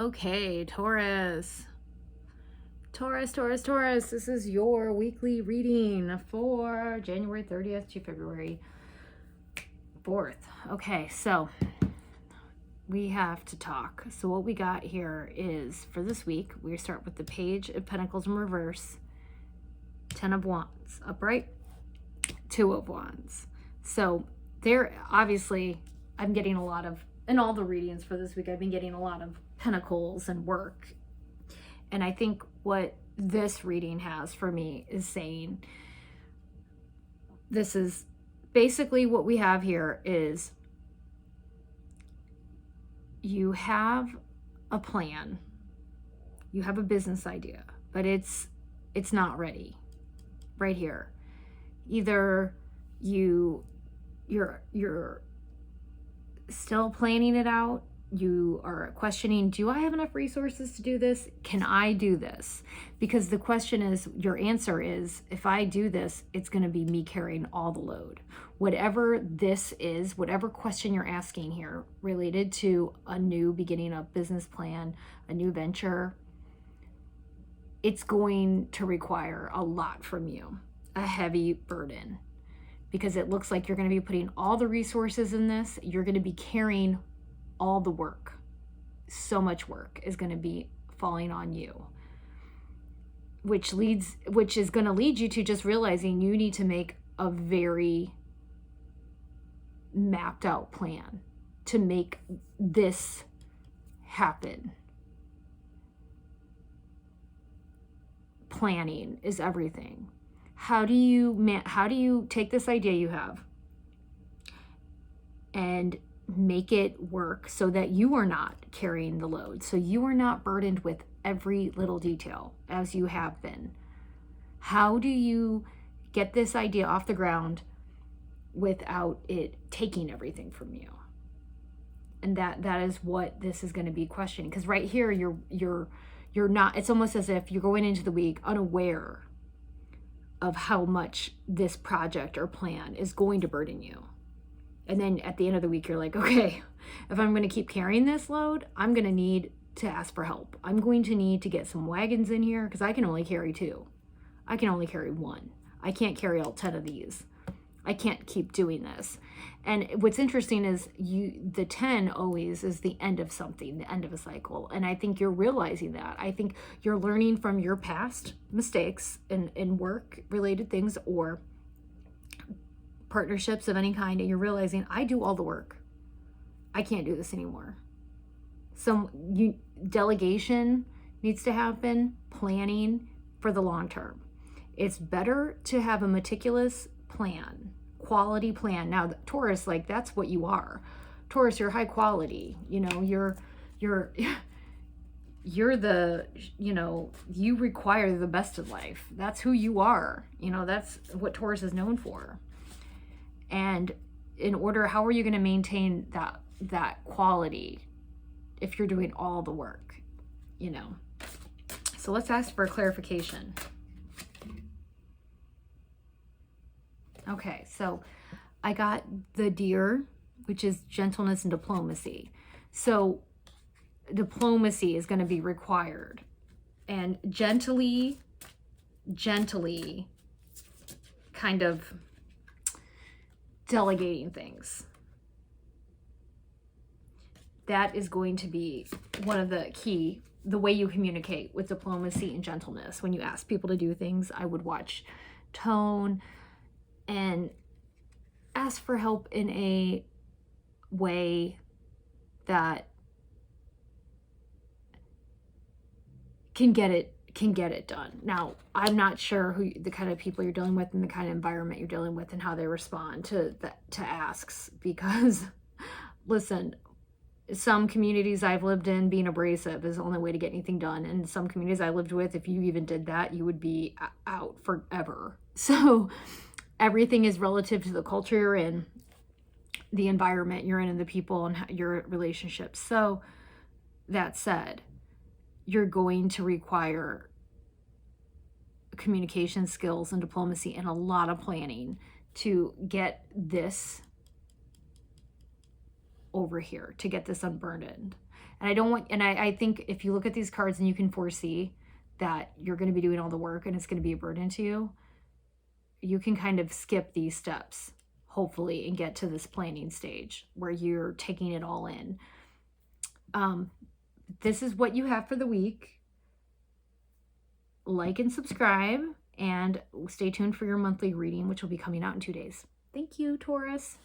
Okay, Taurus. Taurus. This is your weekly reading for January 30th to February 4th. Okay, so we have to talk. So what we got here is, for this week, we start with the Page of Pentacles in reverse, 10 of Wands upright, 2 of Wands. So there, obviously, I'm getting a lot of, in all the readings for this week, I've been getting a lot of pentacles and work. And I think what this reading has for me is saying, this is basically what we have here is you have a plan, you have a business idea, but it's not ready right here. Either you're still planning it out, you are questioning, do I have enough resources to do this? Can I do this? Because the question is, your answer is, if I do this, it's going to be me carrying all the load. Whatever this is, whatever question you're asking here related to a new beginning, a business plan, a new venture, it's going to require a lot from you, a heavy burden, because it looks like you're going to be putting all the resources in this. You're going to be carrying all the work. So much work is going to be falling on you, which is going to lead you to just realizing you need to make a very mapped out plan to make this happen. Planning is everything. How do you take this idea you have and make it work so that you are not carrying the load, so you are not burdened with every little detail as you have been? How do you get this idea off the ground without it taking everything from you? And that is what this is going to be questioning, because right here you're not, it's almost as if you're going into the week unaware of how much this project or plan is going to burden you. And then at the end of the week, you're like, okay, if I'm going to keep carrying this load, I'm going to need to ask for help. I'm going to need to get some wagons in here, because I can only carry 2. I can only carry 1. I can't carry all 10 of these. I can't keep doing this. And what's interesting is the 10 always is the end of something, the end of a cycle. And I think you're realizing that. I think you're learning from your past mistakes in work-related things or partnerships of any kind, and you're realizing, I do all the work. I can't do this anymore. Delegation needs to happen, planning for the long term. It's better to have a meticulous plan, quality plan. Now, Taurus, like, that's what you are. Taurus, you're high quality. You're the, you require the best of life. That's who you are. That's what Taurus is known for. And how are you going to maintain that quality if you're doing all the work, So let's ask for clarification. Okay, so I got the Deer, which is gentleness and diplomacy. So diplomacy is going to be required. And gently kind of delegating things. That is going to be one of the key, the way you communicate with diplomacy and gentleness. When you ask people to do things, I would watch tone and ask for help in a way that can get it done. Now, I'm not sure who the kind of people you're dealing with and the kind of environment you're dealing with and how they respond to asks, because listen, some communities I've lived in, being abrasive is the only way to get anything done. And some communities I lived with, if you even did that, you would be out forever. So everything is relative to the culture you're in, the environment you're in, and the people and your relationships. So that said, you're going to require communication skills and diplomacy and a lot of planning to get this over here, to get this unburdened. And I don't want, and I think if you look at these cards and you can foresee that you're going to be doing all the work and it's going to be a burden to you, you can kind of skip these steps, hopefully, and get to this planning stage where you're taking it all in. This is what you have for the week. Like and subscribe, and stay tuned for your monthly reading, which will be coming out in 2 days. Thank you, Taurus.